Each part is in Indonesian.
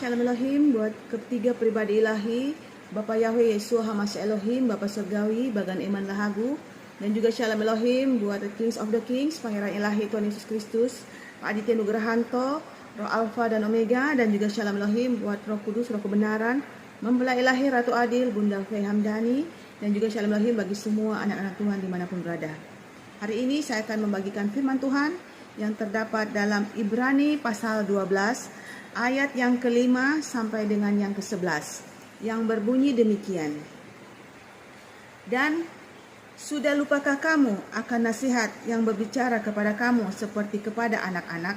Shalom Elohim buat ketiga pribadi ilahi, Bapa Yahweh Yeshua Hamasya Elohim, Bapa Surgawi, Bagan Iman Lahagu, dan juga Shalom Elohim buat the Kings of the Kings, Pangeran Ilahi Tuhan Yesus Kristus, Pak Aditya Nugrahanto, Roh Alfa dan Omega, dan juga Shalom Elohim buat Roh Kudus, Roh Kebenaran, Mempelai Ilahi Ratu Adil, Bunda Fei Hamdani, dan juga Shalom Elohim bagi semua anak-anak Tuhan dimanapun berada. Hari ini saya akan membagikan firman Tuhan yang terdapat dalam Ibrani pasal 12, ayat yang ke-5 sampai dengan yang ke-11, yang berbunyi demikian. Dan sudah lupakah kamu akan nasihat yang berbicara kepada kamu seperti kepada anak-anak?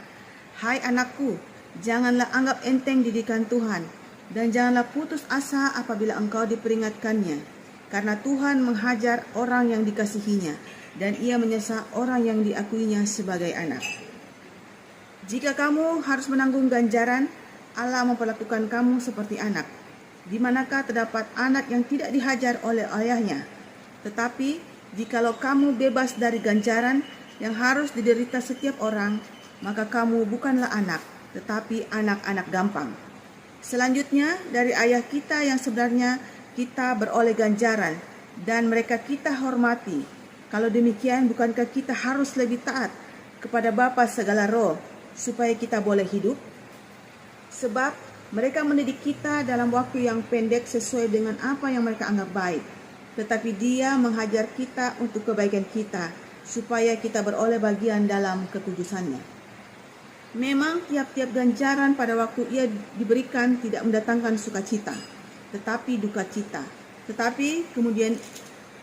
Hai anakku, janganlah anggap enteng didikan Tuhan, dan janganlah putus asa apabila engkau diperingatkannya. Karena Tuhan menghajar orang yang dikasihinya, dan ia menyesa orang yang diakuinya sebagai anak. Jika kamu harus menanggung ganjaran, Allah memperlakukan kamu seperti anak. Di manakah terdapat anak yang tidak dihajar oleh ayahnya? Tetapi, jikalau kamu bebas dari ganjaran yang harus diderita setiap orang, maka kamu bukanlah anak, tetapi anak-anak gampang. Selanjutnya, dari ayah kita yang sebenarnya kita beroleh ganjaran, dan mereka kita hormati. Kalau demikian, bukankah kita harus lebih taat kepada Bapa segala roh, supaya kita boleh hidup? Sebab mereka mendidik kita dalam waktu yang pendek sesuai dengan apa yang mereka anggap baik. Tetapi Dia menghajar kita untuk kebaikan kita, supaya kita beroleh bagian dalam kekudusannya. Memang tiap-tiap ganjaran pada waktu ia diberikan tidak mendatangkan sukacita, tetapi duka cita. Tetapi kemudian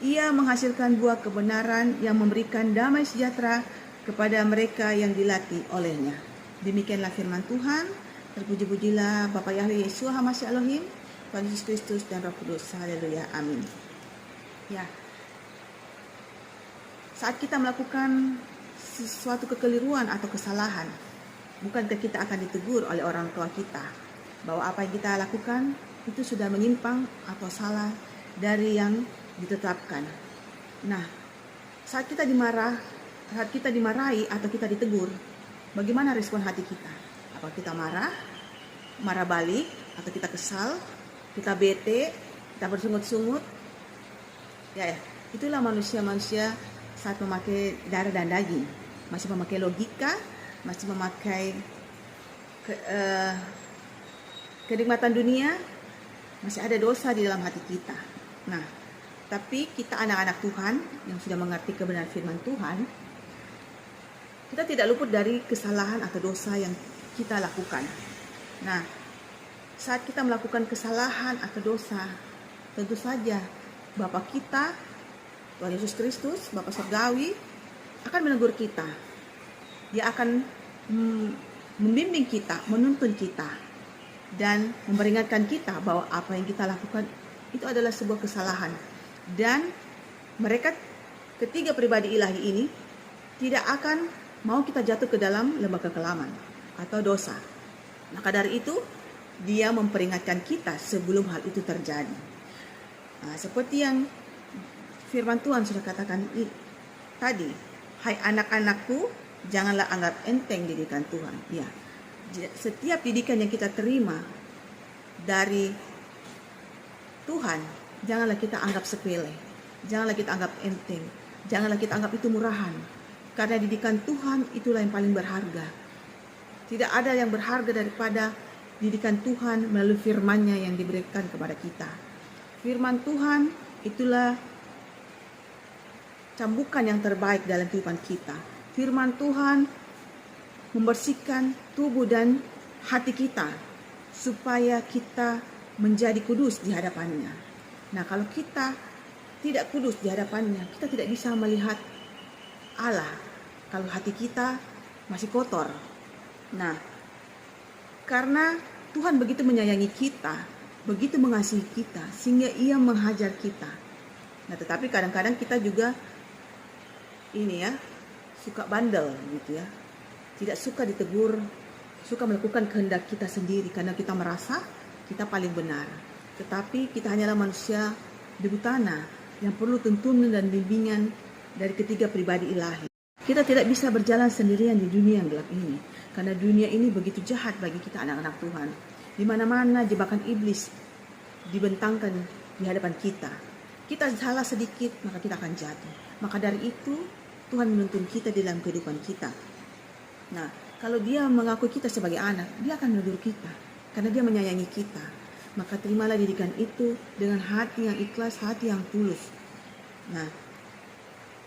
ia menghasilkan buah kebenaran yang memberikan damai sejahtera kepada mereka yang dilatih olehnya. Demikianlah firman Tuhan. Terpuji-pujilah Bapa Yahweh Yeshua Hamasya Elohim, Tuhan Yesus Kristus dan Roh Kudus. Haleluya, amin. Ya, saat kita melakukan sesuatu kekeliruan atau kesalahan, bukankah kita akan ditegur oleh orang tua kita bahwa apa yang kita lakukan itu sudah menyimpang atau salah dari yang ditetapkan. Nah, saat kita dimarahi atau kita ditegur, bagaimana respon hati kita? Apa kita marah balik, atau kita kesal, kita bete, kita bersungut-sungut? Ya, itulah manusia-manusia saat memakai darah dan daging, masih memakai logika, masih memakai kenikmatan dunia, masih ada dosa di dalam hati kita. Nah, tapi kita anak-anak Tuhan yang sudah mengerti kebenaran firman Tuhan, kita tidak luput dari kesalahan atau dosa yang kita lakukan. Nah, saat kita melakukan kesalahan atau dosa, tentu saja Bapa kita, Tuhan Yesus Kristus, Bapa Surgawi, akan menegur kita. Dia akan membimbing kita, menuntun kita, dan memperingatkan kita bahwa apa yang kita lakukan itu adalah sebuah kesalahan. Dan mereka ketiga pribadi ilahi ini tidak akan mau kita jatuh ke dalam lembah kekelaman atau dosa. Maka dari itu, Dia memperingatkan kita sebelum hal itu terjadi. Nah, seperti yang firman Tuhan sudah katakan tadi, hai anak-anakku, janganlah anggap enteng didikan Tuhan. Ya, setiap didikan yang kita terima dari Tuhan, janganlah kita anggap sepele, janganlah kita anggap enteng, janganlah kita anggap itu murahan. Karena didikan Tuhan itulah yang paling berharga. Tidak ada yang berharga daripada didikan Tuhan melalui firman-Nya yang diberikan kepada kita. Firman Tuhan itulah cambukan yang terbaik dalam kehidupan kita. Firman Tuhan membersihkan tubuh dan hati kita supaya kita menjadi kudus di hadapan-Nya. Nah, kalau kita tidak kudus di hadapan-Nya, kita tidak bisa melihat Allah kalau hati kita masih kotor. Nah, karena Tuhan begitu menyayangi kita, begitu mengasihi kita, sehingga Ia menghajar kita. Nah, tetapi kadang-kadang kita juga suka bandel gitu ya. Tidak suka ditegur, suka melakukan kehendak kita sendiri karena kita merasa kita paling benar. Tetapi kita hanyalah manusia debu tanah yang perlu tuntunan dan bimbingan dari ketiga pribadi ilahi. Kita tidak bisa berjalan sendirian di dunia yang gelap ini, karena dunia ini begitu jahat bagi kita anak-anak Tuhan. Di mana-mana jebakan iblis dibentangkan di hadapan kita. Kita salah sedikit, maka kita akan jatuh. Maka dari itu, Tuhan menuntun kita dalam kehidupan kita. Nah, kalau dia mengaku kita sebagai anak, dia akan menegur kita. Karena dia menyayangi kita. Maka terimalah didikan itu dengan hati yang ikhlas, hati yang tulus. Nah,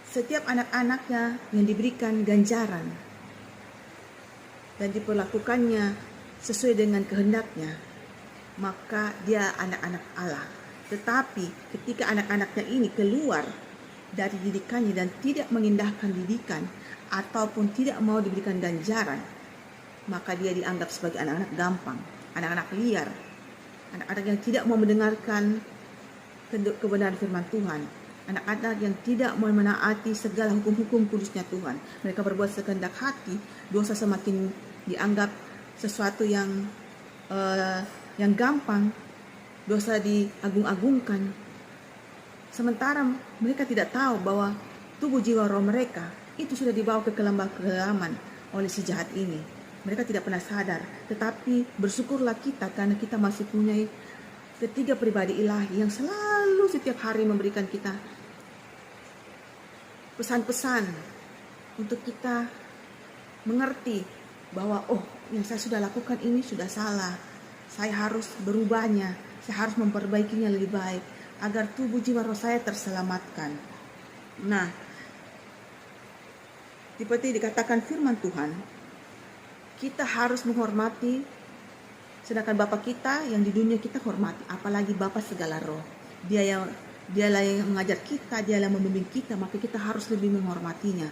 setiap anak-anaknya yang diberikan ganjaran dan diperlakukannya sesuai dengan kehendaknya, maka dia anak-anak Allah. Tetapi ketika anak-anaknya ini keluar dari didikannya dan tidak mengindahkan didikan ataupun tidak mau diberikan ganjaran, maka dia dianggap sebagai anak-anak gampang, anak-anak liar, anak-anak yang tidak mau mendengarkan kebenaran firman Tuhan, anak-anak yang tidak mau menaati segala hukum-hukum kudusnya Tuhan. Mereka berbuat sekehendak hati, dosa semakin dianggap sesuatu yang gampang, dosa diagung-agungkan. Sementara mereka tidak tahu bahwa tubuh jiwa roh mereka itu sudah dibawa ke kegelapan oleh si jahat ini. Mereka tidak pernah sadar, tetapi bersyukurlah kita karena kita masih punya ketiga pribadi ilahi yang selalu setiap hari memberikan kita pesan-pesan untuk kita mengerti bahwa yang saya sudah lakukan ini sudah salah. Saya harus berubahnya, saya harus memperbaikinya lebih baik agar tubuh jiwa roh saya terselamatkan. Nah, seperti dikatakan firman Tuhan, kita harus menghormati, sedangkan Bapa kita yang di dunia kita hormati, apalagi Bapa segala roh. Dialah yang mengajar kita, dialah yang membimbing kita, maka kita harus lebih menghormatinya.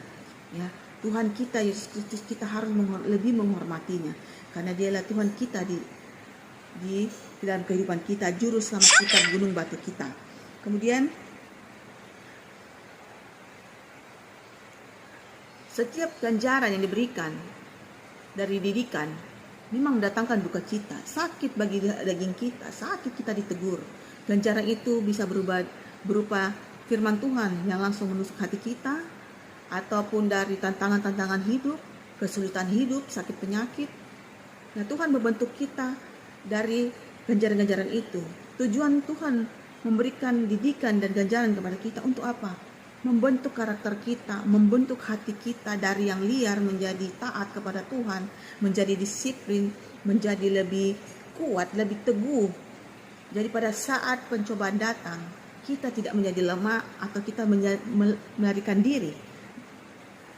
Ya, Tuhan kita Yesus Kristus, kita harus lebih menghormatinya, karena dialah Tuhan kita di dalam kehidupan kita, juru selamat kita, gunung batu kita. Kemudian setiap ganjaran yang diberikan dari didikan memang mendatangkan duka cita, sakit bagi daging kita, sakit kita ditegur. Ganjaran itu bisa berupa firman Tuhan yang langsung menusuk hati kita, ataupun dari tantangan-tantangan hidup, kesulitan hidup, sakit penyakit. Nah, Tuhan membentuk kita dari ganjaran-ganjaran itu. Tujuan Tuhan memberikan didikan dan ganjaran kepada kita untuk apa? Membentuk karakter kita, membentuk hati kita dari yang liar menjadi taat kepada Tuhan, menjadi disiplin, menjadi lebih kuat, lebih teguh. Jadi pada saat pencobaan datang, kita tidak menjadi lemah atau kita melarikan diri,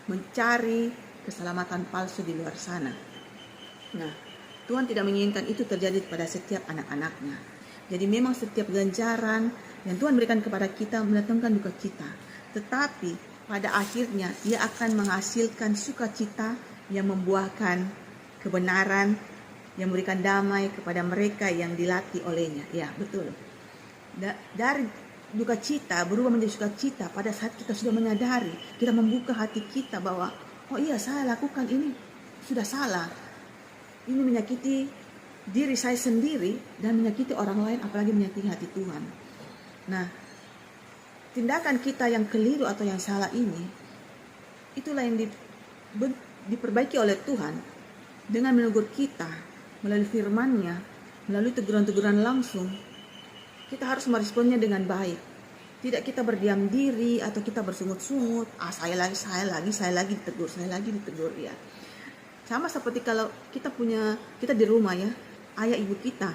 mencari keselamatan palsu di luar sana. Nah, Tuhan tidak menginginkan itu terjadi pada setiap anak-anaknya. Jadi memang setiap ganjaran yang Tuhan berikan kepada kita mendatangkan duka cita. Tetapi pada akhirnya ia akan menghasilkan sukacita yang membuahkan kebenaran, yang memberikan damai kepada mereka yang dilatih olehnya. Ya, betul. Dari duka cita berubah menjadi sukacita pada saat kita sudah menyadari, kita membuka hati kita bahwa saya lakukan ini sudah salah. Ini menyakiti diri saya sendiri dan menyakiti orang lain, apalagi menyakiti hati Tuhan. Nah, tindakan kita yang keliru atau yang salah ini, itulah yang diperbaiki oleh Tuhan dengan menegur kita melalui firman-Nya, melalui teguran-teguran langsung. Kita harus meresponnya dengan baik. Tidak kita berdiam diri atau kita bersungut-sungut, saya lagi ditegur ya. Sama seperti kalau kita di rumah ya, ayah ibu kita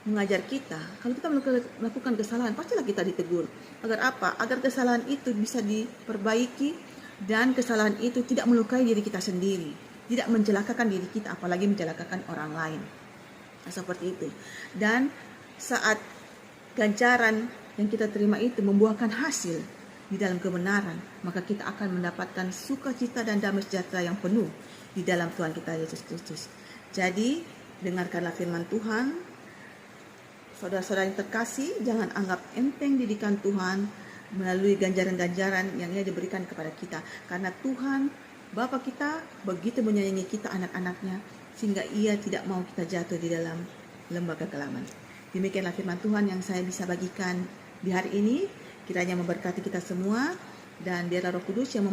mengajar kita, kalau kita melakukan kesalahan, pastilah kita ditegur. Agar apa? Agar kesalahan itu bisa diperbaiki dan kesalahan itu tidak melukai diri kita sendiri, tidak mencelakakan diri kita, apalagi mencelakakan orang lain. Nah, seperti itu. Dan saat ganjaran yang kita terima itu membuahkan hasil di dalam kebenaran, maka kita akan mendapatkan sukacita dan damai sejahtera yang penuh di dalam Tuhan kita Yesus Kristus. Jadi, dengarkanlah firman Tuhan. Saudara-saudara yang terkasih, jangan anggap enteng didikan Tuhan melalui ganjaran-ganjaran yang Ia diberikan kepada kita. Karena Tuhan, Bapa kita, begitu menyayangi kita anak-anaknya, sehingga Ia tidak mau kita jatuh di dalam lembah kekelaman. Demikianlah firman Tuhan yang saya bisa bagikan di hari ini. Kiranya memberkati kita semua, dan biarlah Roh Kudus yang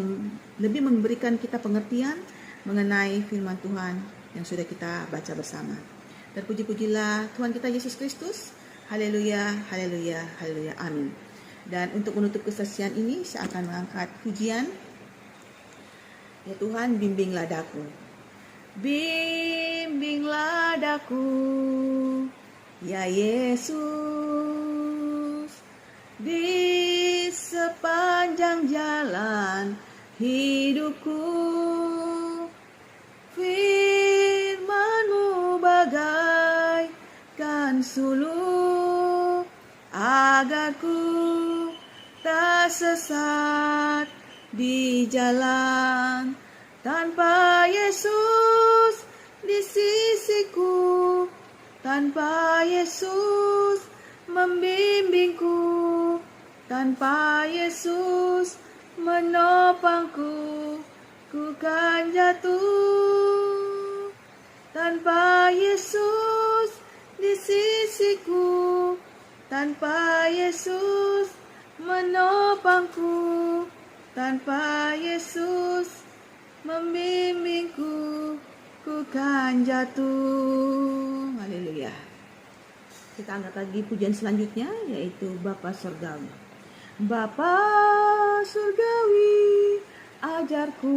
lebih memberikan kita pengertian mengenai firman Tuhan yang sudah kita baca bersama. Terpuji-pujilah Tuhan kita Yesus Kristus. Haleluya, haleluya, haleluya, amin. Dan untuk menutup kesaksian ini, saya akan mengangkat pujian. Ya Tuhan, bimbinglah daku. Bimbinglah daku, ya Yesus, di sepanjang jalan hidupku. Firman-Mu bagaikan suluh, agar ku tak sesat di jalan. Tanpa Yesus di sisiku, tanpa Yesus membimbingku, tanpa Yesus menopangku, ku kan jatuh. Tanpa Yesus di sisiku, tanpa Yesus menopangku, tanpa Yesus membimbingku, ku kan jatuh. Haleluya. Kita angkat lagi pujian selanjutnya, yaitu Bapa Surgawi. Bapa Surgawi, ajarku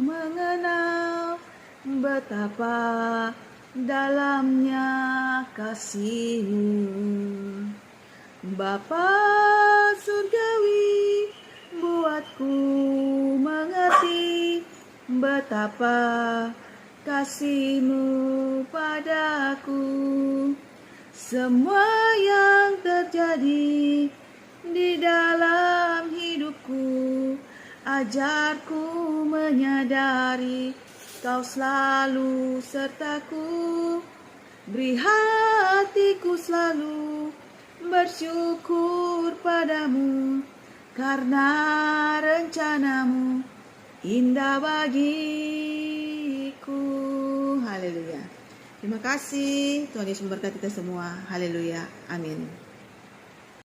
mengenal betapa dalamnya kasih-Mu. Bapa Surgawi, buatku mengerti betapa kasih-Mu padaku. Semua yang terjadi di dalam hidupku, ajarku menyadari Kau selalu sertaku. Beri hatiku selalu bersyukur padamu, karena rencana-Mu indah bagiku. Haleluya. Terima kasih. Tuhan Yesus memberkati kita semua. Haleluya. Amin.